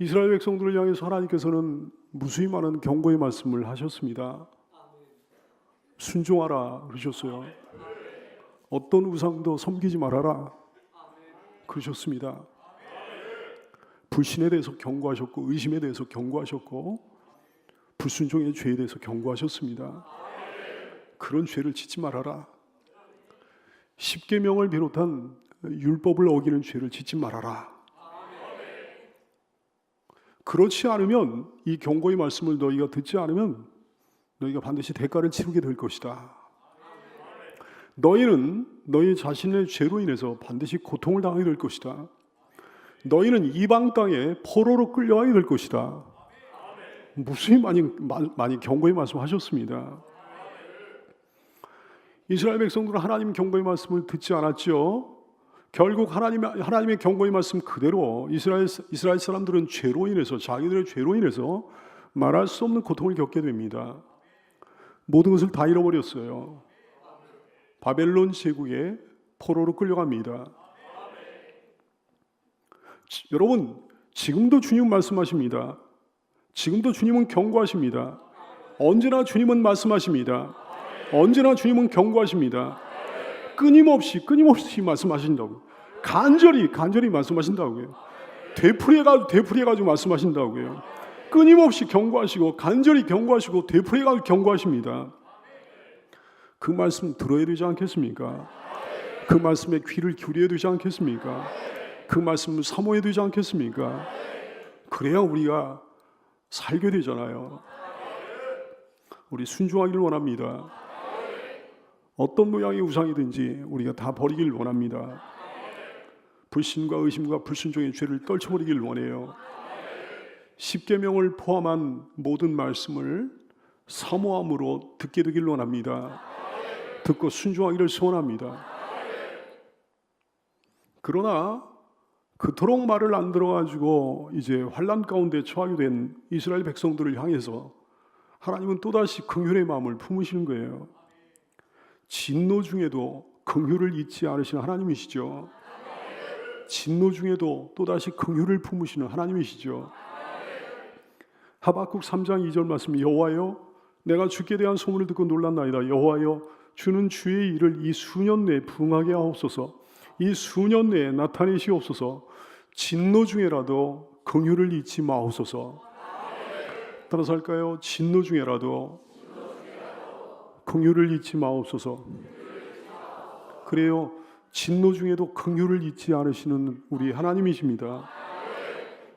이스라엘 백성들을 향해서 하나님께서는 무수히 많은 경고의 말씀을 하셨습니다. 순종하라 그러셨어요. 어떤 우상도 섬기지 말아라 그러셨습니다. 불신에 대해서 경고하셨고, 의심에 대해서 경고하셨고, 불순종의 죄에 대해서 경고하셨습니다. 그런 죄를 짓지 말아라. 십계명을 비롯한 율법을 어기는 죄를 짓지 말아라. 그렇지 않으면, 이 경고의 말씀을 너희가 듣지 않으면 너희가 반드시 대가를 치르게 될 것이다. 너희는 너희 자신의 죄로 인해서 반드시 고통을 당하게 될 것이다. 너희는 이방 땅에 포로로 끌려가게 될 것이다. 무수히 많이 경고의 말씀하셨습니다. 이스라엘 백성들은 하나님 경고의 말씀을 듣지 않았죠. 결국 하나님의 경고의 말씀 그대로 이스라엘 사람들은 죄로 인해서, 자기들의 죄로 인해서 말할 수 없는 고통을 겪게 됩니다. 모든 것을 다 잃어버렸어요. 바벨론 제국의 포로로 끌려갑니다. 여러분, 지금도 주님은 말씀하십니다. 지금도 주님은 경고하십니다. 언제나 주님은 말씀하십니다. 언제나 주님은 경고하십니다. 끊임없이 말씀하신다고요. 간절히 말씀하신다고요. 되풀이해가지고 말씀하신다고요. 끊임없이 경고하시고, 간절히 경고하시고, 되풀이해가지고 경고하십니다. 그 말씀 들어야 되지 않겠습니까? 그 말씀에 귀를 기울여야 되지 않겠습니까? 그 말씀을 사모해야 되지 않겠습니까? 그래야 우리가 살게 되잖아요. 우리 순종하기를 원합니다. 어떤 모양의 우상이든지 우리가 다 버리길 원합니다. 불신과 의심과 불순종의 죄를 떨쳐버리길 원해요. 십계명을 포함한 모든 말씀을 사모함으로 듣게 되길 원합니다. 듣고 순종하기를 소원합니다. 그러나 그토록 말을 안 들어가지고 이제 환난 가운데 처하게 된 이스라엘 백성들을 향해서 하나님은 또다시 긍휼의 마음을 품으시는 거예요. 진노 중에도 긍휼을 잊지 않으시는 하나님이시죠. 진노 중에도 또다시 긍휼을 품으시는 하나님이시죠. 하박국 3장 2절 말씀, 여호와여 내가 주께 대한 소문을 듣고 놀랐나이다. 여호와여 주는 주의 일을 이 수년 내에 부응하게 하옵소서. 이 수년 내에 나타내시옵소서. 진노 중에라도 긍휼을 잊지 마옵소서. 따라서 할까요? 진노 중에라도 긍휼을 잊지 마옵소서. 그래요. 진노 중에도 긍휼을 잊지 않으시는 우리 하나님이십니다.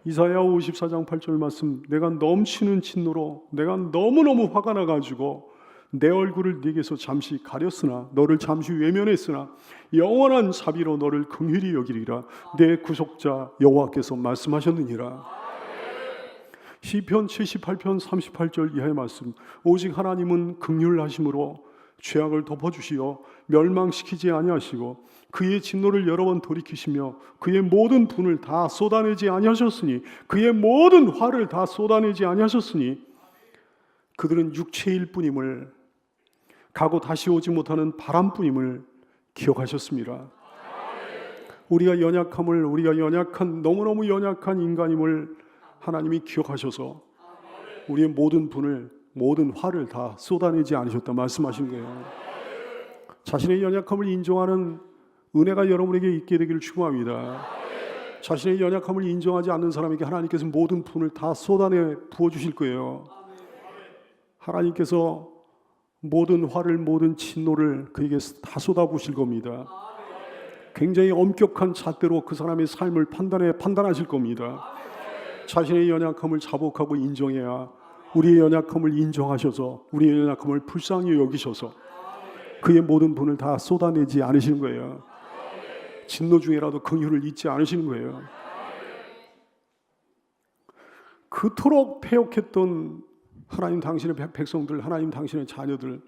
이사야 54장 8절 말씀, 내가 넘치는 진노로 내가 너무너무 화가 나가지고 내 얼굴을 네게서 잠시 가렸으나 너를 잠시 외면했으나 영원한 자비로 너를 긍휼히 여기리라. 내 구속자 여호와께서 말씀하셨느니라. 시편 78편 38절 이하의 말씀, 오직 하나님은 긍휼하심으로 죄악을 덮어주시어 멸망시키지 아니하시고 그의 진노를 여러 번 돌이키시며 그의 모든 분을 다 쏟아내지 아니하셨으니, 그의 모든 화를 다 쏟아내지 아니하셨으니 그들은 육체일 뿐임을, 가고 다시 오지 못하는 바람뿐임을 기억하셨습니다. 우리가 너무너무 연약한 인간임을 하나님이 기억하셔서 우리의 모든 분을, 모든 화를 다 쏟아내지 않으셨다 말씀하신 거예요. 자신의 연약함을 인정하는 은혜가 여러분에게 있게 되기를 축원합니다. 자신의 연약함을 인정하지 않는 사람에게 하나님께서 모든 분을 다 쏟아내 부어주실 거예요. 하나님께서 모든 화를, 모든 진노를 그에게 다 쏟아부으실 겁니다. 굉장히 엄격한 잣대로 그 사람의 삶을 판단하실 겁니다. 자신의 연약함을 자복하고 인정해야 우리의 연약함을 인정하셔서 우리의 연약함을 불쌍히 여기셔서 그의 모든 분을 다 쏟아내지 않으시는 거예요. 진노 중에라도 긍휼을 잊지 않으시는 거예요. 그토록 패역했던 하나님 당신의 백성들, 하나님 당신의 자녀들,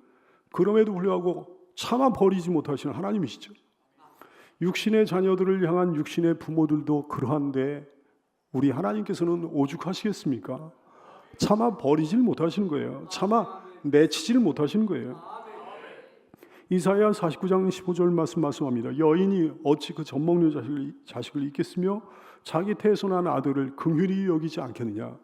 그럼에도 불구하고 차마 버리지 못하시는 하나님이시죠. 육신의 자녀들을 향한 육신의 부모들도 그러한데 우리 하나님께서는 오죽하시겠습니까? 차마 버리질 못하시는 거예요. 차마 내치질 못하시는 거예요. 이사야 49장 15절 말씀합니다. 여인이 어찌 그 젖먹는 자식을 잊겠으며 자기 태에서 난 아들을 긍휼히 여기지 않겠느냐.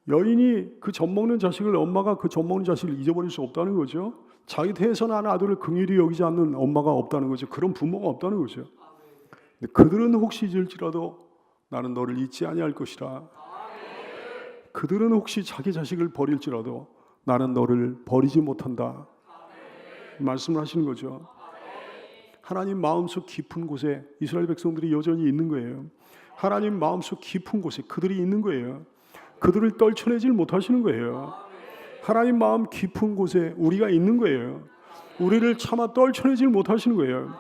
여인이 그 젖먹는 자식을, 엄마가 그 젖먹는 자식을 잊어버릴 수 없다는 거죠. 자기 태에서 난 아들을 긍휼히 여기지 않는 엄마가 없다는 거죠. 그런 부모가 없다는 거죠. 근데 그들은 혹시 잊을지라도 나는 너를 잊지 아니할 것이라. 그들은 혹시 자기 자식을 버릴지라도 나는 너를 버리지 못한다. 말씀을 하시는 거죠. 하나님 마음속 깊은 곳에 이스라엘 백성들이 여전히 있는 거예요. 하나님 마음속 깊은 곳에 그들이 있는 거예요. 그들을 떨쳐내질 못하시는 거예요. 하나님 마음 깊은 곳에 우리가 있는 거예요. 우리를 차마 떨쳐내질 못하시는 거예요.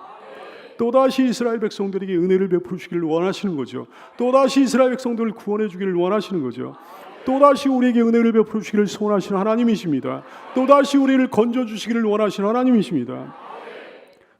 또다시 이스라엘 백성들에게 은혜를 베푸시기를 원하시는 거죠. 또다시 이스라엘 백성들을 구원해 주기를 원하시는 거죠. 또다시 우리에게 은혜를 베풀어 주시기를 소원하시는 하나님이십니다. 또다시 우리를 건져주시기를 원하시는 하나님이십니다.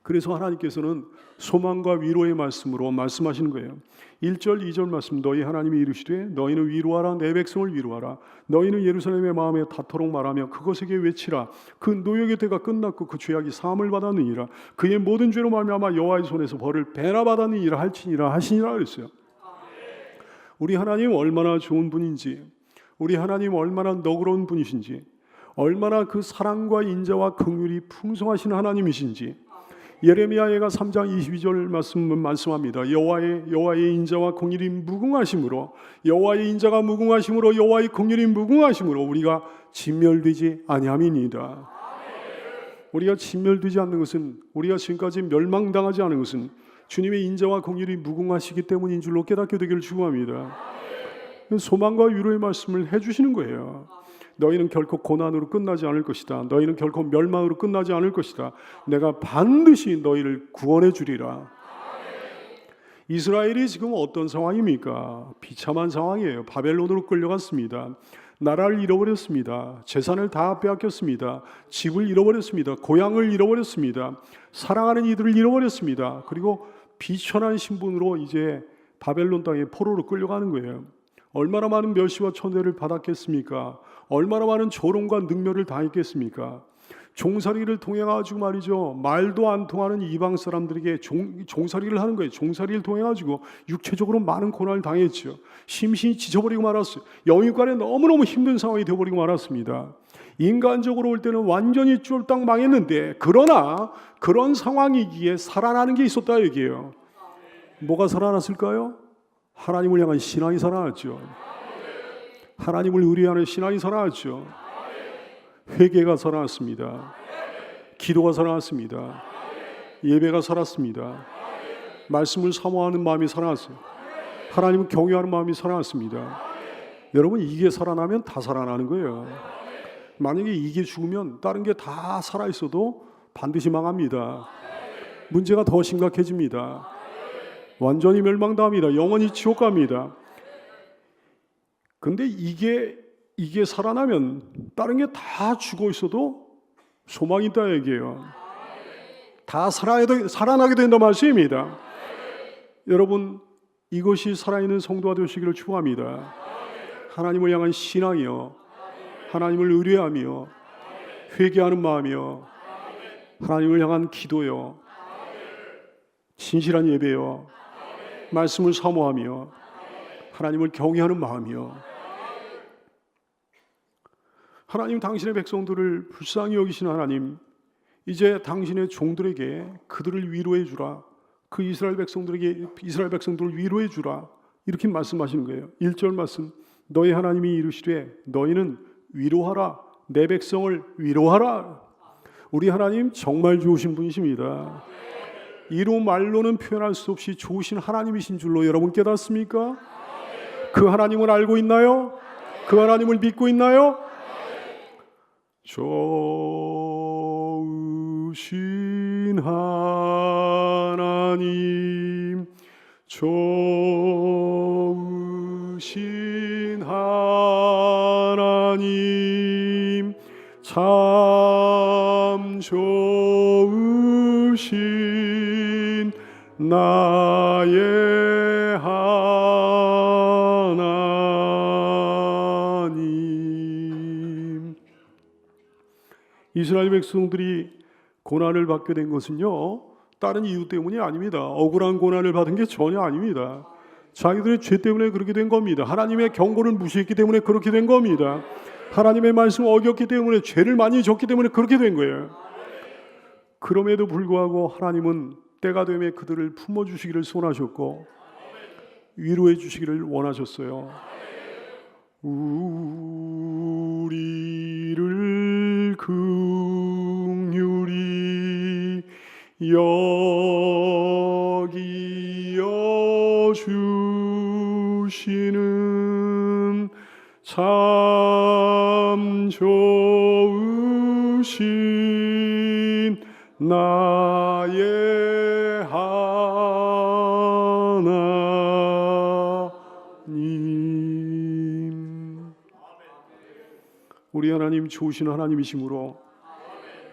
그래서 하나님께서는 소망과 위로의 말씀으로 말씀하시는 거예요. 1절 2절 말씀, 너희 하나님이 이르시되 너희는 위로하라, 내 백성을 위로하라. 너희는 예루살렘의 마음에 닿도록 말하며 그것에게 외치라. 그 노역의 때가 끝났고 그 죄악이 사함을 받았느니라. 그의 모든 죄로 말미암아 여호와의 손에서 벌을 배나 받았느니라 할지니라 하시니라 그랬어요. 우리 하나님 얼마나 좋은 분인지, 우리 하나님 얼마나 너그러운 분이신지, 얼마나 그 사랑과 인자와 긍휼이 풍성하신 하나님이신지 예레미야가 3장 22절 말씀합니다. 여호와의 인자와 긍휼이 무궁하심으로, 여호와의 인자가 무궁하심으로, 여호와의 긍휼이 무궁하심으로 우리가 진멸되지 아니함이니이다. 우리가 진멸되지 않는 것은, 우리가 지금까지 멸망당하지 않은 것은 주님의 인자와 긍휼이 무궁하시기 때문인 줄로 깨닫게 되기를 축원합니다. 소망과 위로의 말씀을 해주시는 거예요. 너희는 결코 고난으로 끝나지 않을 것이다. 너희는 결코 멸망으로 끝나지 않을 것이다. 내가 반드시 너희를 구원해 주리라. 이스라엘이 지금 어떤 상황입니까? 비참한 상황이에요. 바벨론으로 끌려갔습니다. 나라를 잃어버렸습니다. 재산을 다 빼앗겼습니다. 집을 잃어버렸습니다. 고향을 잃어버렸습니다. 사랑하는 이들을 잃어버렸습니다. 그리고 비천한 신분으로 이제 바벨론 땅에 포로로 끌려가는 거예요. 얼마나 많은 멸시와 천대를 받았겠습니까? 얼마나 많은 조롱과 능멸을 당했겠습니까? 종살이를 통해 가지고 말이죠, 말도 안 통하는 이방 사람들에게 종살이를 하는 거예요. 종살이를 통해 가지고 육체적으로 많은 고난을 당했죠. 심신이 지쳐버리고 말았어요. 영육간에 너무너무 힘든 상황이 되어버리고 말았습니다. 인간적으로 올 때는 완전히 쫄딱 망했는데, 그러나 그런 상황이기에 살아나는 게 있었다 얘기예요. 뭐가 살아났을까요? 하나님을 향한 신앙이 살아났죠. 하나님을 의뢰하는 신앙이 살아났죠. 회개가 살아났습니다. 기도가 살아났습니다. 예배가 살았습니다. 말씀을 사모하는 마음이 살아났어요. 하나님을 경외하는 마음이 살아났습니다. 여러분, 이게 살아나면 다 살아나는 거예요. 만약에 이게 죽으면 다른 게 다 살아있어도 반드시 망합니다. 문제가 더 심각해집니다. 완전히 멸망당합니다. 영원히 지옥 갑니다. 근데 이게 살아나면 다른 게 다 죽어 있어도 소망이 있다 얘기예요. 다 살아나게 된다 말씀입니다. 여러분, 이것이 살아있는 성도가 되시기를 축원합니다. 하나님을 향한 신앙이요, 하나님을 의뢰하며 회개하는 마음이요, 하나님을 향한 기도요, 진실한 예배요, 말씀을 사모하며 하나님을 경외하는 마음이요. 하나님, 당신의 백성들을 불쌍히 여기시는 하나님, 이제 당신의 종들에게 그들을 위로해 주라. 그 이스라엘 백성들을 위로해 주라. 이렇게 말씀하시는 거예요. 1절 말씀, 너희 하나님이 이르시되 너희는 위로하라, 내 백성을 위로하라. 우리 하나님 정말 좋으신 분이십니다. 이로 말로는 표현할 수 없이 좋으신 하나님이신 줄로 여러분 깨닫습니까? 그 하나님을 알고 있나요? 그 하나님을 믿고 있나요? 좋으신 하나님, 좋으신 하나님, 참 좋으신 나의 하나님. 이스라엘 백성들이 고난을 받게 된 것은요, 다른 이유 때문이 아닙니다. 억울한 고난을 받은 게 전혀 아닙니다. 자기들의 죄 때문에 그렇게 된 겁니다. 하나님의 경고를 무시했기 때문에 그렇게 된 겁니다. 하나님의 말씀을 어겼기 때문에, 죄를 많이 졌기 때문에 그렇게 된 거예요. 그럼에도 불구하고 하나님은 때가 되면 그들을 품어주시기를 소원하셨고 위로해 주시기를 원하셨어요. 우리를 긍휼히 여기어 주시는 참 좋으신 나의 하나님. 우리 하나님 좋으신 하나님이시므로,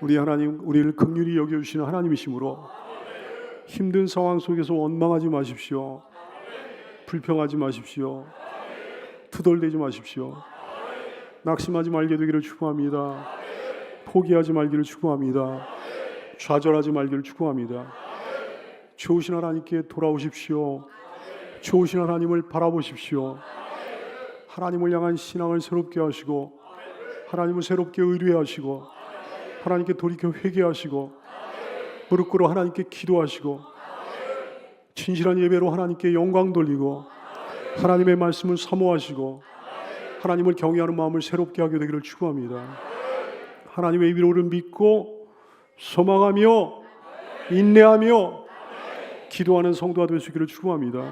우리 하나님 우리를 긍휼히 여겨주시는 하나님이시므로 힘든 상황 속에서 원망하지 마십시오. 불평하지 마십시오. 투덜대지 마십시오. 낙심하지 말게 되기를 축복합니다. 포기하지 말기를 축복합니다. 좌절하지 말기를 축복합니다. 좋으신 하나님께 돌아오십시오. 좋으신 하나님을 바라보십시오. 하나님을 향한 신앙을 새롭게 하시고, 하나님을 새롭게 의뢰하시고, 하나님께 돌이켜 회개하시고, 무릎 꿇어 하나님께 기도하시고, 진실한 예배로 하나님께 영광 돌리고, 하나님의 말씀을 사모하시고, 하나님을 경외하는 마음을 새롭게 하게 되기를 축복합니다. 하나님의 위로를 믿고 소망하며 인내하며 기도하는 성도가 될 수 있기를 축복합니다.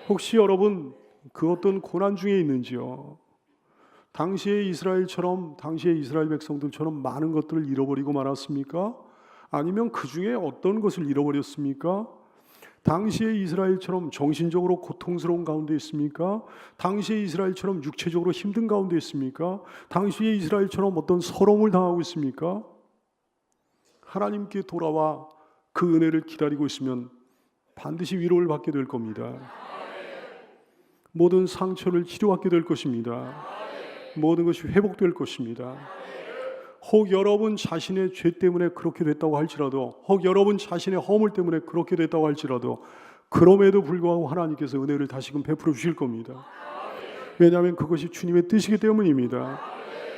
혹시 여러분 그 어떤 고난 중에 있는지요? 당시의 이스라엘처럼, 당시의 이스라엘 백성들처럼 많은 것들을 잃어버리고 말았습니까? 아니면 그 중에 어떤 것을 잃어버렸습니까? 당시의 이스라엘처럼 정신적으로 고통스러운 가운데 있습니까? 당시의 이스라엘처럼 육체적으로 힘든 가운데 있습니까? 당시의 이스라엘처럼 어떤 서러움을 당하고 있습니까? 하나님께 돌아와 그 은혜를 기다리고 있으면 반드시 위로를 받게 될 겁니다. 모든 상처를 치료받게 될 것입니다. 모든 것이 회복될 것입니다. 혹 여러분 자신의 죄 때문에 그렇게 됐다고 할지라도, 혹 여러분 자신의 허물 때문에 그렇게 됐다고 할지라도, 그럼에도 불구하고 하나님께서 은혜를 다시금 베풀어 주실 겁니다. 왜냐하면 그것이 주님의 뜻이기 때문입니다.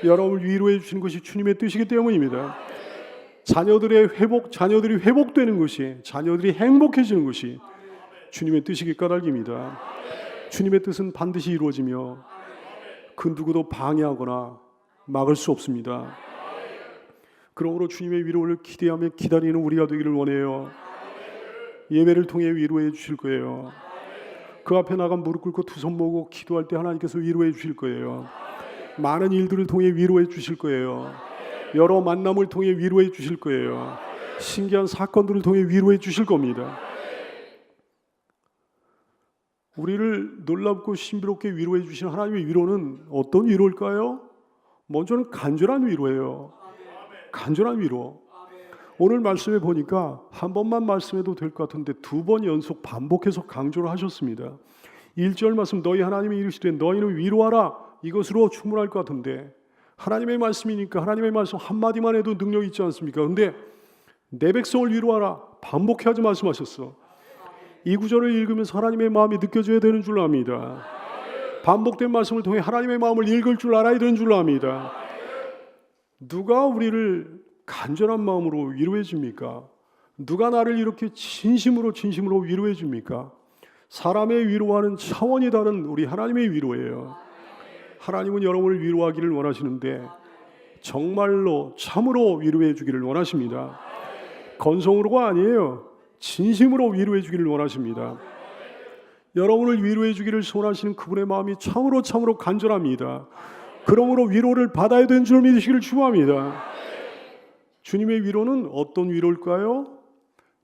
여러분을 위로해 주시는 것이 주님의 뜻이기 때문입니다. 자녀들이 회복되는 것이, 자녀들이 행복해지는 것이 주님의 뜻이기 까닭입니다. 주님의 뜻은 반드시 이루어지며 그 누구도 방해하거나 막을 수 없습니다. 그러므로 주님의 위로를 기대하며 기다리는 우리가 되기를 원해요. 예배를 통해 위로해 주실 거예요. 그 앞에 나가 무릎 꿇고 두 손 모으고 기도할 때 하나님께서 위로해 주실 거예요. 많은 일들을 통해 위로해 주실 거예요. 여러 만남을 통해 위로해 주실 거예요. 신기한 사건들을 통해 위로해 주실 겁니다. 우리를 놀랍고 신비롭게 위로해 주신 하나님의 위로는 어떤 위로일까요? 먼저는 간절한 위로예요. 간절한 위로. 오늘 말씀에 보니까 한 번만 말씀해도 될 것 같은데 두 번 연속 반복해서 강조를 하셨습니다. 1절 말씀, 너희 하나님이 이르시되 너희는 위로하라, 이것으로 충분할 것 같은데, 하나님의 말씀이니까 하나님의 말씀 한마디만 해도 능력이 있지 않습니까? 그런데 내 백성을 위로하라 반복해야지 말씀하셨어. 이 구절을 읽으면서 하나님의 마음이 느껴져야 되는 줄 압니다. 반복된 말씀을 통해 하나님의 마음을 읽을 줄 알아야 되는 줄 압니다. 누가 우리를 간절한 마음으로 위로해 줍니까? 누가 나를 이렇게 진심으로 위로해 줍니까? 사람의 위로와는 차원이 다른 우리 하나님의 위로예요. 하나님은 여러분을 위로하기를 원하시는데 정말로 참으로 위로해 주기를 원하십니다. 건성으로가 아니에요. 진심으로 위로해 주기를 원하십니다. 여러분을 위로해 주기를 소원하시는 그분의 마음이 참으로 간절합니다. 그러므로 위로를 받아야 되는 줄 믿으시기를 축원합니다. 주님의 위로는 어떤 위로일까요?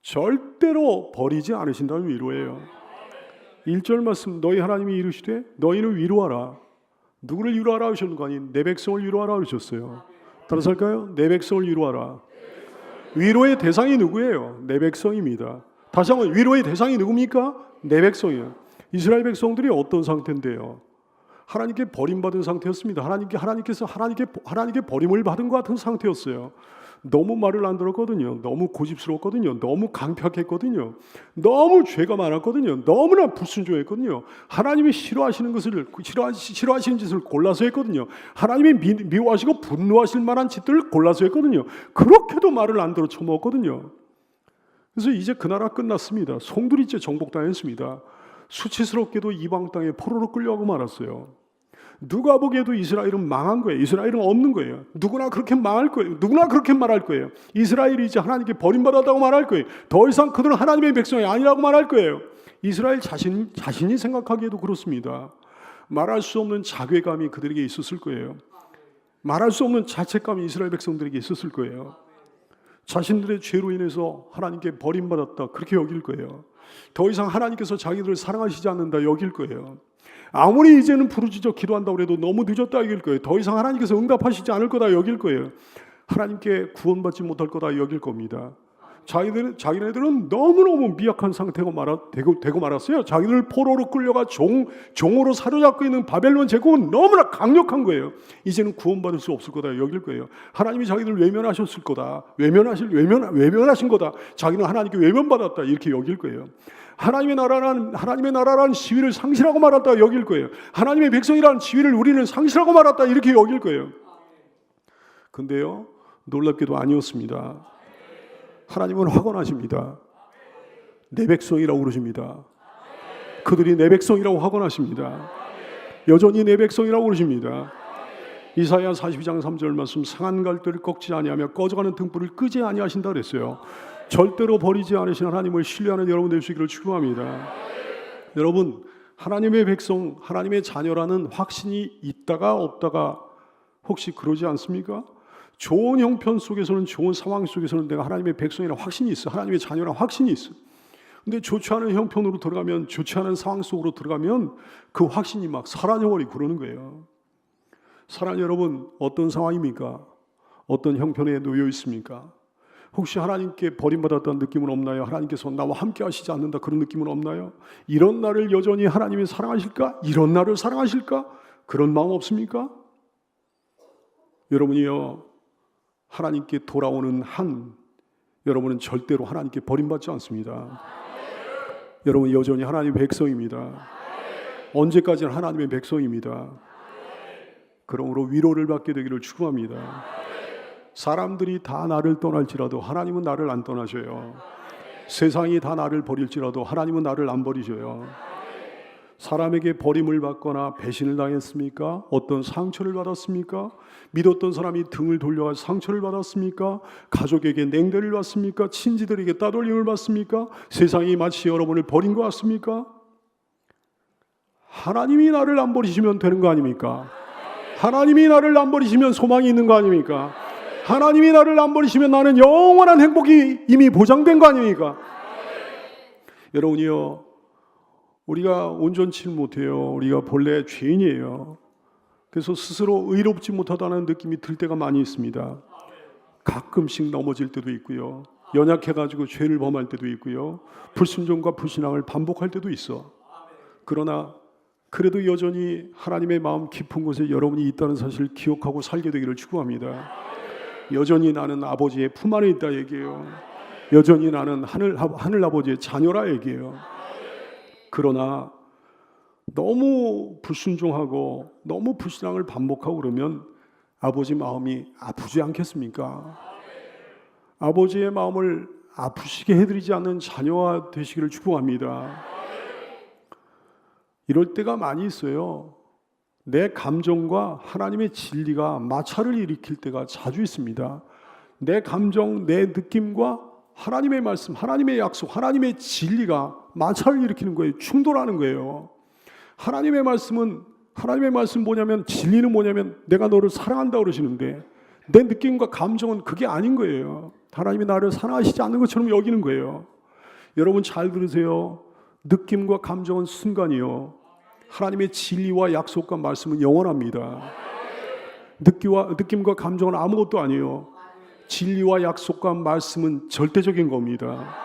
절대로 버리지 않으신다는 위로예요. 1절 말씀, 너희 하나님이 이르시되 너희는 위로하라. 누구를 위로하라 하셨는 거 아닌 내 백성을 위로하라 하셨어요. 따라서 할까요? 내 백성을 위로하라. 위로의 대상이 누구예요? 내 백성입니다. 다시 한번, 위로의 대상이 누굽니까? 내 백성이에요. 이스라엘 백성들이 어떤 상태인데요? 하나님께 버림받은 상태였습니다. 하나님께 버림을 받은 것 같은 상태였어요. 너무 말을 안 들었거든요. 너무 고집스러웠거든요. 너무 강팍했거든요. 너무 죄가 많았거든요. 너무나 불순종했거든요. 하나님이 싫어하시는 짓을 골라서 했거든요. 하나님이 미워하시고 분노하실 만한 짓들을 골라서 했거든요. 그렇게도 말을 안 들어 처먹었거든요. 그래서 이제 그 나라 끝났습니다. 송두리째 정복당했습니다. 수치스럽게도 이방 땅에 포로로 끌려가고 말았어요. 누가 보기에도 이스라엘은 망한 거예요. 이스라엘은 없는 거예요. 누구나 그렇게 망할 거예요. 누구나 그렇게 말할 거예요. 이스라엘이 이제 하나님께 버림받았다고 말할 거예요. 더 이상 그들은 하나님의 백성이 아니라고 말할 거예요. 이스라엘 자신이 생각하기에도 그렇습니다. 말할 수 없는 자괴감이 그들에게 있었을 거예요. 말할 수 없는 자책감이 이스라엘 백성들에게 있었을 거예요. 자신들의 죄로 인해서 하나님께 버림받았다 그렇게 여길 거예요. 더 이상 하나님께서 자기들을 사랑하시지 않는다 여길 거예요. 아무리 이제는 부르짖어 기도한다고 해도 너무 늦었다 여길 거예요. 더 이상 하나님께서 응답하시지 않을 거다 여길 거예요. 하나님께 구원받지 못할 거다 여길 겁니다. 자기네들은 너무너무 미약한 상태가 되고 말았어요. 자기들 포로로 끌려가 종으로 사로잡고 있는 바벨론 제국은 너무나 강력한 거예요. 이제는 구원받을 수 없을 거다 여길 거예요. 하나님이 자기들 외면하셨을 거다. 외면하신 거다. 자기는 하나님께 외면받았다 이렇게 여길 거예요. 하나님의 나라라는 지위를 상실하고 말았다 여길 거예요. 하나님의 백성이라는 지위를 우리는 상실하고 말았다 이렇게 여길 거예요. 근데요, 놀랍게도 아니었습니다. 하나님은 확언하십니다. 내 백성이라고 그러십니다. 그들이 내 백성이라고 확언하십니다. 여전히 내 백성이라고 그러십니다. 이사야 42장 3절 말씀, 상한 갈대를 꺾지 아니하며 꺼져가는 등불을 끄지 아니하신다 그랬어요. 절대로 버리지 않으신 하나님을 신뢰하는 여러분 되시기를 축원합니다. 여러분, 하나님의 백성, 하나님의 자녀라는 확신이 있다가 없다가 혹시 그러지 않습니까? 좋은 형편 속에서는, 좋은 상황 속에서는 내가 하나님의 백성이라는 확신이 있어. 하나님의 자녀라는 확신이 있어. 근데 좋지 않은 형편으로 들어가면, 좋지 않은 상황 속으로 들어가면 그 확신이 막 사라져버리고 그러는 거예요. 사랑하는 여러분, 어떤 상황입니까? 어떤 형편에 놓여 있습니까? 혹시 하나님께 버림받았다는 느낌은 없나요? 하나님께서 나와 함께 하시지 않는다 그런 느낌은 없나요? 이런 나를 여전히 하나님이 사랑하실까? 이런 나를 사랑하실까? 그런 마음 없습니까? 여러분이요, 하나님께 돌아오는 여러분은 절대로 하나님께 버림받지 않습니다. 여러분 여전히 하나님의 백성입니다. 언제까지나 하나님의 백성입니다. 그러므로 위로를 받게 되기를 축원합니다. 사람들이 다 나를 떠날지라도 하나님은 나를 안 떠나셔요. 세상이 다 나를 버릴지라도 하나님은 나를 안 버리셔요. 사람에게 버림을 받거나 배신을 당했습니까? 어떤 상처를 받았습니까? 믿었던 사람이 등을 돌려가 상처를 받았습니까? 가족에게 냉대를 받습니까? 친지들에게 따돌림을 받습니까? 세상이 마치 여러분을 버린 것 같습니까? 하나님이 나를 안 버리시면 되는 거 아닙니까? 하나님이 나를 안 버리시면 소망이 있는 거 아닙니까? 하나님이 나를 안 버리시면 나는 영원한 행복이 이미 보장된 거 아닙니까? 여러분이요, 우리가 온전치 못해요. 우리가 본래 죄인이에요. 그래서 스스로 의롭지 못하다는 느낌이 들 때가 많이 있습니다. 가끔씩 넘어질 때도 있고요. 연약해가지고 죄를 범할 때도 있고요. 불순종과 불신앙을 반복할 때도 있어. 그러나 그래도 여전히 하나님의 마음 깊은 곳에 여러분이 있다는 사실을 기억하고 살게 되기를 축원합니다. 여전히 나는 아버지의 품 안에 있다 얘기해요. 여전히 나는 하늘 아버지의 자녀라 얘기해요. 그러나 너무 불순종하고 너무 불신앙을 반복하고 그러면 아버지 마음이 아프지 않겠습니까? 아버지의 마음을 아프시게 해드리지 않는 자녀가 되시기를 축복합니다. 이럴 때가 많이 있어요. 내 감정과 하나님의 진리가 마찰을 일으킬 때가 자주 있습니다. 내 감정, 내 느낌과 하나님의 말씀, 하나님의 약속, 하나님의 진리가 마찰을 일으키는 거예요. 충돌하는 거예요. 하나님의 말씀 뭐냐면, 진리는 뭐냐면 내가 너를 사랑한다 그러시는데 내 느낌과 감정은 그게 아닌 거예요. 하나님이 나를 사랑하시지 않는 것처럼 여기는 거예요. 여러분 잘 들으세요. 느낌과 감정은 순간이요. 하나님의 진리와 약속과 말씀은 영원합니다. 느낌과 감정은 아무것도 아니에요. 진리와 약속과 말씀은 절대적인 겁니다.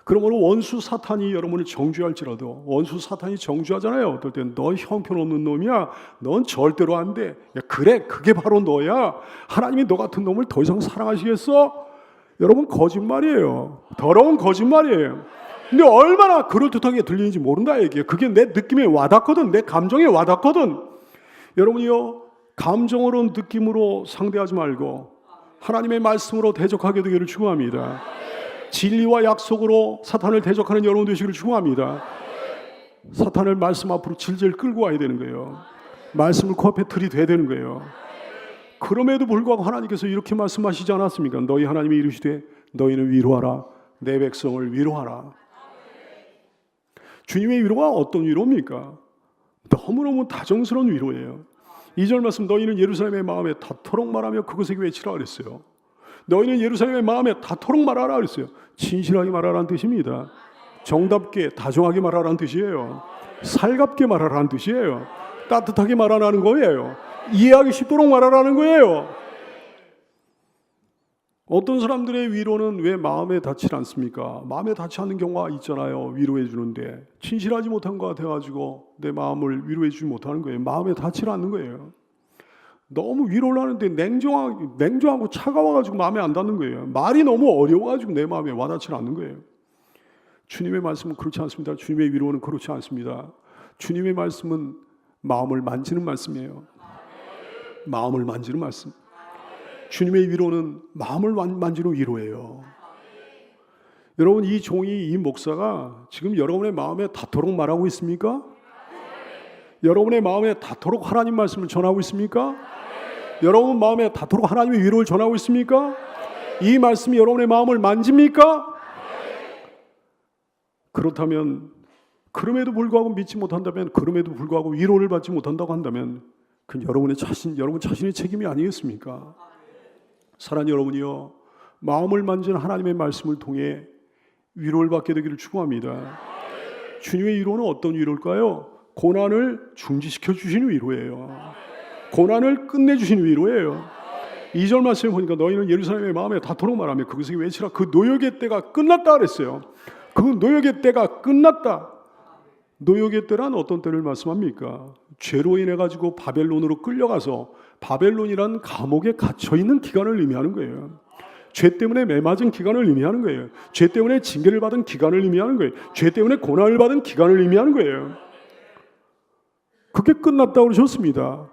그러므로 원수 사탄이 여러분을 정죄할지라도, 원수 사탄이 정죄하잖아요. 어떨 땐 너 형편없는 놈이야, 넌 절대로 안 돼. 야, 그래, 그게 바로 너야. 하나님이 너 같은 놈을 더 이상 사랑하시겠어? 여러분, 거짓말이에요. 더러운 거짓말이에요. 근데 얼마나 그럴듯하게 들리는지 모른다 얘기예요. 그게 내 느낌에 와닿거든. 내 감정에 와닿거든. 여러분이요, 감정으로 느낌으로 상대하지 말고 하나님의 말씀으로 대적하게 되기를 축원합니다. 진리와 약속으로 사탄을 대적하는 여러분 되시기를 축원합니다. 사탄을 말씀 앞으로 질질 끌고 와야 되는 거예요. 말씀을 코앞에 들이대야 되는 거예요. 그럼에도 불구하고 하나님께서 이렇게 말씀하시지 않았습니까? 너희 하나님이 이르시되 너희는 위로하라, 내 백성을 위로하라. 주님의 위로가 어떤 위로입니까? 너무너무 다정스러운 위로예요. 2절 말씀, 너희는 예루살렘의 마음에 닿도록 말하며 그것에게 외치라 그랬어요. 너희는 예루살렘의 마음에 닿도록 말하라 그랬어요. 진실하게 말하라는 뜻입니다. 정답게, 다정하게 말하라는 뜻이에요. 살갑게 말하라는 뜻이에요. 따뜻하게 말하라는 거예요. 이해하기 쉽도록 말하라는 거예요. 어떤 사람들의 위로는 왜 마음에 닿지 않습니까? 마음에 닿지 않는 경우가 있잖아요. 위로해 주는데 진실하지 못한 것 같아가지고 내 마음을 위로해 주지 못하는 거예요. 마음에 닿지 않는 거예요. 너무 위로를 하는데 냉정하고 차가워가지고 마음에 안 닿는 거예요. 말이 너무 어려워가지고 내 마음에 와닿지 않는 거예요. 주님의 말씀은 그렇지 않습니다. 주님의 위로는 그렇지 않습니다. 주님의 말씀은 마음을 만지는 말씀이에요. 마음을 만지는 말씀. 주님의 위로는 마음을 만지는 위로예요. 여러분, 이 종이, 이 목사가 지금 여러분의 마음에 닿도록 말하고 있습니까? 여러분의 마음에 닿도록 하나님 말씀을 전하고 있습니까? 여러분 마음에 닿도록 하나님의 위로를 전하고 있습니까? 이 말씀이 여러분의 마음을 만집니까? 그렇다면, 그럼에도 불구하고 믿지 못한다면, 그럼에도 불구하고 위로를 받지 못한다고 한다면 그건 여러분 자신의 책임이 아니겠습니까? 사랑하는 여러분이요, 마음을 만지는 하나님의 말씀을 통해 위로를 받게 되기를 축원합니다. 주님의 위로는 어떤 위로일까요? 고난을 중지시켜 주시는 위로예요. 고난을 끝내주시는 위로예요. 2절 말씀에 보니까 너희는 예루살렘의 마음에 닿도록 말하며 그것에게 외치라. 그 노역의 때가 끝났다 그랬어요. 그 노역의 때가 끝났다. 노역의 때란 어떤 때를 말씀합니까? 죄로 인해 가지고 바벨론으로 끌려가서 바벨론이란 감옥에 갇혀 있는 기간을 의미하는 거예요. 죄 때문에 매맞은 기간을 의미하는 거예요. 죄 때문에 징계를 받은 기간을 의미하는 거예요. 죄 때문에 고난을 받은 기간을 의미하는 거예요. 그게 끝났다고 그러셨습니다.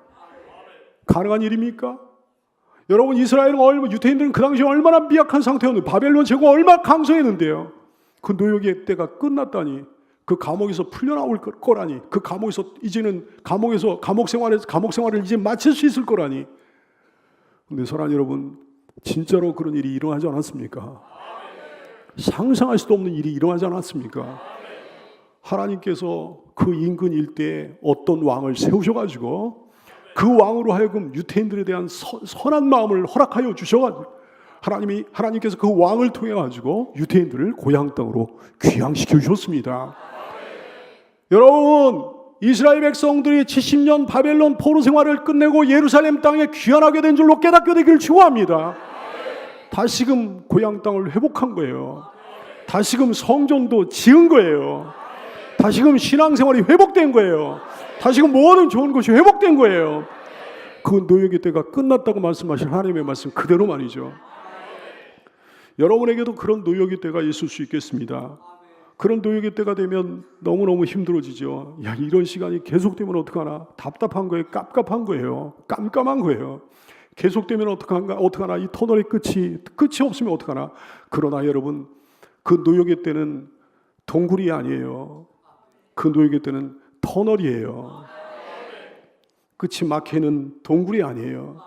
가능한 일입니까? 여러분, 이스라엘은 유대인들은 그 당시에 얼마나 미약한 상태였는데, 바벨론 제국가 얼마나 강성했는데요. 그 노역의 때가 끝났다니, 그 감옥에서 풀려나올 거라니, 그 감옥에서 이제는 감옥 생활을 이제 마칠 수 있을 거라니. 근데 사랑하는 여러분, 진짜로 그런 일이 일어나지 않았습니까? 상상할 수도 없는 일이 일어나지 않았습니까? 하나님께서 그 인근 일대에 어떤 왕을 세우셔가지고 그 왕으로 하여금 유대인들에 대한 선한 마음을 허락하여 주셔가지고 하나님께서 그 왕을 통해 가지고 유대인들을 고향 땅으로 귀향시켜 주셨습니다. 여러분, 이스라엘 백성들이 70년 바벨론 포로 생활을 끝내고 예루살렘 땅에 귀환하게 된 줄로 깨닫게 되기를 축원합니다. 다시금 고향 땅을 회복한 거예요. 다시금 성전도 지은 거예요. 다시금 신앙생활이 회복된 거예요. 다시금 모든 좋은 것이 회복된 거예요. 그 노역의 때가 끝났다고 말씀하신 하나님의 말씀 그대로 말이죠. 여러분에게도 그런 노역의 때가 있을 수 있겠습니다. 그런 노역의 때가 되면 너무너무 힘들어지죠. 야, 이런 시간이 계속되면 어떡하나? 답답한 거예요. 깝깝한 거예요. 깜깜한 거예요. 계속되면 어떡하나? 이 터널의 끝이 없으면 어떡하나? 그러나 여러분, 그 노역의 때는 동굴이 아니에요. 그 노역의 때는 터널이에요. 끝이 막혀있는 동굴이 아니에요.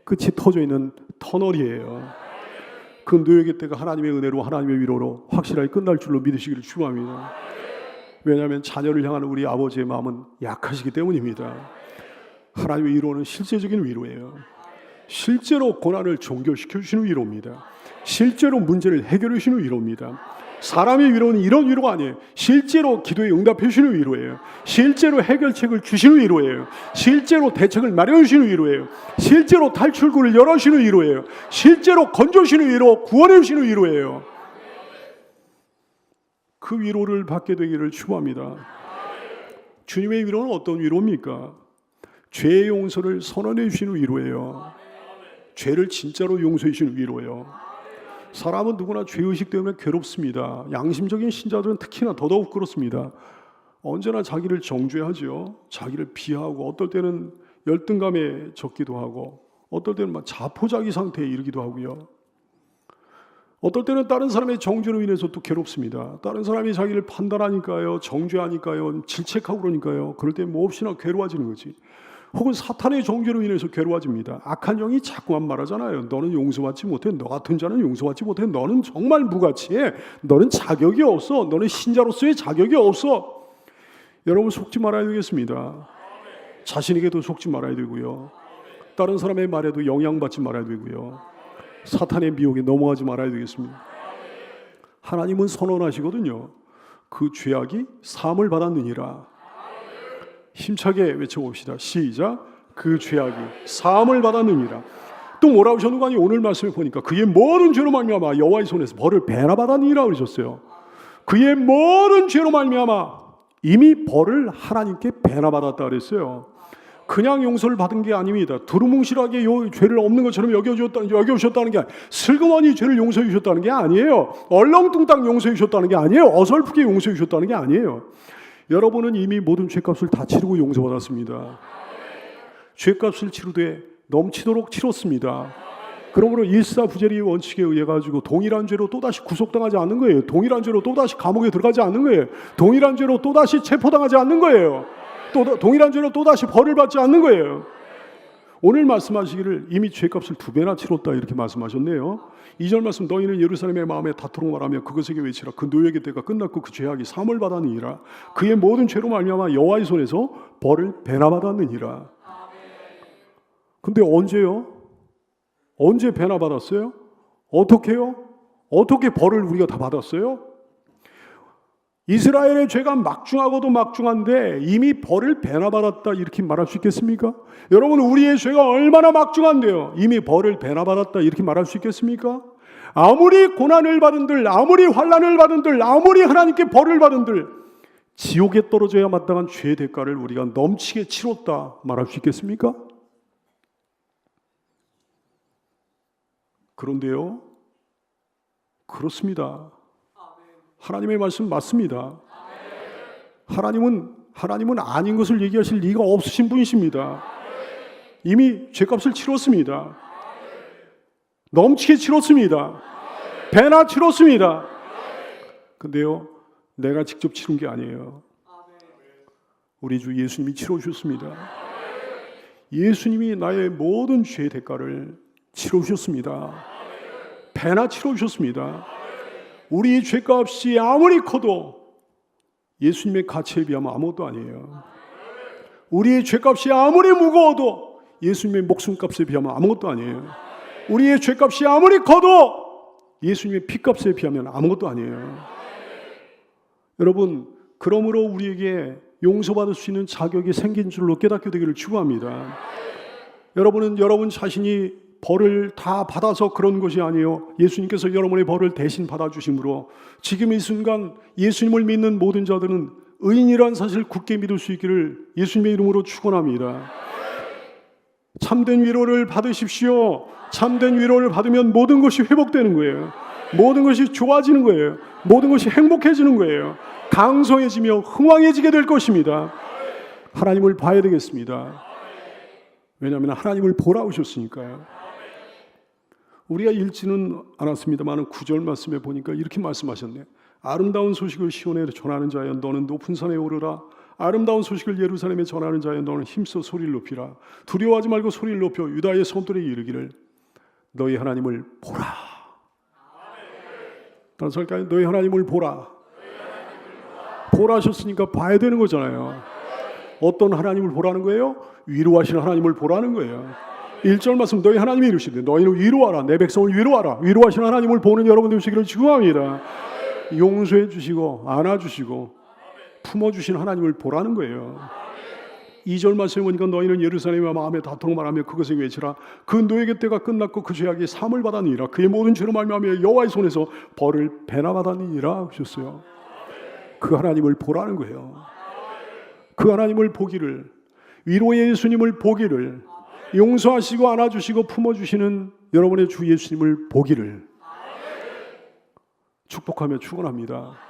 끝이 터져 있는 터널이에요. 그 노역의 때가 하나님의 은혜로, 하나님의 위로로 확실하게 끝날 줄로 믿으시기를 축원합니다. 왜냐하면 자녀를 향하는 우리 아버지의 마음은 약하시기 때문입니다. 하나님의 위로는 실제적인 위로예요. 실제로 고난을 종결시켜 주시는 위로입니다. 실제로 문제를 해결해 주시는 위로입니다. 사람의 위로는 이런 위로가 아니에요. 실제로 기도에 응답해 주시는 위로예요. 실제로 해결책을 주시는 위로예요. 실제로 대책을 마련해 주시는 위로예요. 실제로 탈출구를 열어주시는 위로예요. 실제로 건져주시는 위로, 구원해 주시는 위로예요. 그 위로를 받게 되기를 축원합니다. 주님의 위로는 어떤 위로입니까? 죄의 용서를 선언해 주시는 위로예요. 죄를 진짜로 용서해 주시는 위로예요. 사람은 누구나 죄의식 때문에 괴롭습니다. 양심적인 신자들은 특히나 더더욱 그렇습니다. 언제나 자기를 정죄하죠. 자기를 비하하고 어떨 때는 열등감에 젖기도 하고 어떨 때는 막 자포자기 상태에 이르기도 하고요. 어떨 때는 다른 사람의 정죄로 인해서 또 괴롭습니다. 다른 사람이 자기를 판단하니까요, 정죄하니까요, 질책하고 그러니까요. 그럴 때 몹시나 괴로워지는 거지. 혹은 사탄의 정죄로 인해서 괴로워집니다. 악한 영이 자꾸만 말하잖아요. 너는 용서받지 못해. 너 같은 자는 용서받지 못해. 너는 정말 무가치해. 너는 자격이 없어. 너는 신자로서의 자격이 없어. 여러분 속지 말아야 되겠습니다. 자신에게도 속지 말아야 되고요. 다른 사람의 말에도 영향받지 말아야 되고요. 사탄의 미혹에 넘어가지 말아야 되겠습니다. 하나님은 선언하시거든요. 그 죄악이 사함을 받았느니라. 힘차게 외쳐봅시다. 시작. 그 죄악이 사함을 받았느니라. 또 뭐라고 하셨는가? 아니 오늘 말씀에 보니까 그의 모든 죄로 말미암아 여호와의 손에서 벌을 배나 받았느니라 그러셨어요. 그의 모든 죄로 말미암아 이미 벌을 하나님께 배나 받았다 그랬어요. 그냥 용서를 받은 게 아닙니다. 두루뭉실하게 죄를 없는 것처럼 여겨주셨다는 게 아니에요. 슬그머니 죄를 용서해 주셨다는 게 아니에요. 얼렁뚱땅 용서해 주셨다는 게 아니에요. 어설프게 용서해 주셨다는 게 아니에요. 여러분은 이미 모든 죄값을 다 치르고 용서받았습니다. 죄값을 치르되 넘치도록 치렀습니다. 그러므로 일사부재리 원칙에 의해 가지고 동일한 죄로 또다시 구속당하지 않는 거예요. 동일한 죄로 또다시 감옥에 들어가지 않는 거예요. 동일한 죄로 또다시 체포당하지 않는 거예요. 동일한 죄로 또다시 벌을 받지 않는 거예요. 오늘 말씀하시기를 이미 죄값을 2배나 치렀다 이렇게 말씀하셨네요. 2절 말씀 너희는 예루살렘의 마음에 다투록 말하며 그것에게 외치라. 그 노예의 때가 끝났고 그 죄악이 사함을 받았느니라. 그의 모든 죄로 말미암아 여호와의 손에서 벌을 배나 받았느니라. 근데 언제요? 언제 배나 받았어요? 어떻게요? 어떻게 벌을 우리가 다 받았어요? 이스라엘의 죄가 막중하고도 막중한데 이미 벌을 배나 받았다 이렇게 말할 수 있겠습니까? 여러분 우리의 죄가 얼마나 막중한데요? 이미 벌을 배나 받았다 이렇게 말할 수 있겠습니까? 아무리 고난을 받은들, 아무리 환난을 받은들, 아무리 하나님께 벌을 받은들 지옥에 떨어져야 마땅한 죄의 대가를 우리가 넘치게 치렀다 말할 수 있겠습니까? 그런데요, 그렇습니다. 하나님의 말씀 맞습니다. 하나님은 아닌 것을 얘기하실 리가 없으신 분이십니다. 이미 죄값을 치렀습니다. 넘치게 치렀습니다. 배나 치렀습니다. 근데요, 내가 직접 치른 게 아니에요. 우리 주 예수님이 치러주셨습니다. 예수님이 나의 모든 죄의 대가를 치러주셨습니다. 배나 치러주셨습니다. 우리 죄값이 아무리 커도 예수님의 가치에 비하면 아무것도 아니에요. 우리의 죄값이 아무리 무거워도 예수님의 목숨값에 비하면 아무것도 아니에요. 우리의 죄값이 아무리 커도 예수님의 피값에 비하면 아무것도 아니에요. 여러분, 그러므로 우리에게 용서받을 수 있는 자격이 생긴 줄로 깨닫게 되기를 축원합니다. 여러분은 여러분 자신이 벌을 다 받아서 그런 것이 아니에요. 예수님께서 여러분의 벌을 대신 받아주심으로 지금 이 순간 예수님을 믿는 모든 자들은 의인이란 사실을 굳게 믿을 수 있기를 예수님의 이름으로 축원합니다. 참된 위로를 받으십시오. 참된 위로를 받으면 모든 것이 회복되는 거예요. 모든 것이 좋아지는 거예요. 모든 것이 행복해지는 거예요. 강성해지며 흥왕해지게 될 것입니다. 하나님을 봐야 되겠습니다. 왜냐하면 하나님을 보라 오셨으니까요. 우리가 읽지는 않았습니다만 9절 말씀에 보니까 이렇게 말씀하셨네요. 아름다운 소식을 시온에 전하는 자여 너는 높은 산에 오르라. 아름다운 소식을 예루살렘에 전하는 자여 너는 힘써 소리를 높이라. 두려워하지 말고 소리를 높여 유다의 성들에게 이르기를 너희 하나님을 보라. 다른 설까요? 너희 하나님을 보라. 보라 하셨으니까 봐야 되는 거잖아요. 어떤 하나님을 보라는 거예요? 위로하시는 하나님을 보라는 거예요. 1절 말씀 너희 하나님이 이르시되 너희는 위로하라. 내 백성을 위로하라. 위로하시는 하나님을 보는 여러분 되시기를 축원합니다. 용서해 주시고 안아주시고 품어주시는 하나님을 보라는 거예요. 2절 말씀에 보니까 너희는 예루살렘의 마음에 다투록 말하며 그것에 외치라. 그 노예의 때가 끝났고 그 죄악이 사함을 받았느니라. 그의 모든 죄로 말미암아 여호와의 손에서 벌을 배나 받았느니라 하셨어요. 그 하나님을 보라는 거예요. 그 하나님을 보기를, 위로의 예수님을 보기를, 용서하시고 안아주시고 품어주시는 여러분의 주 예수님을 보기를 축복하며 축원합니다.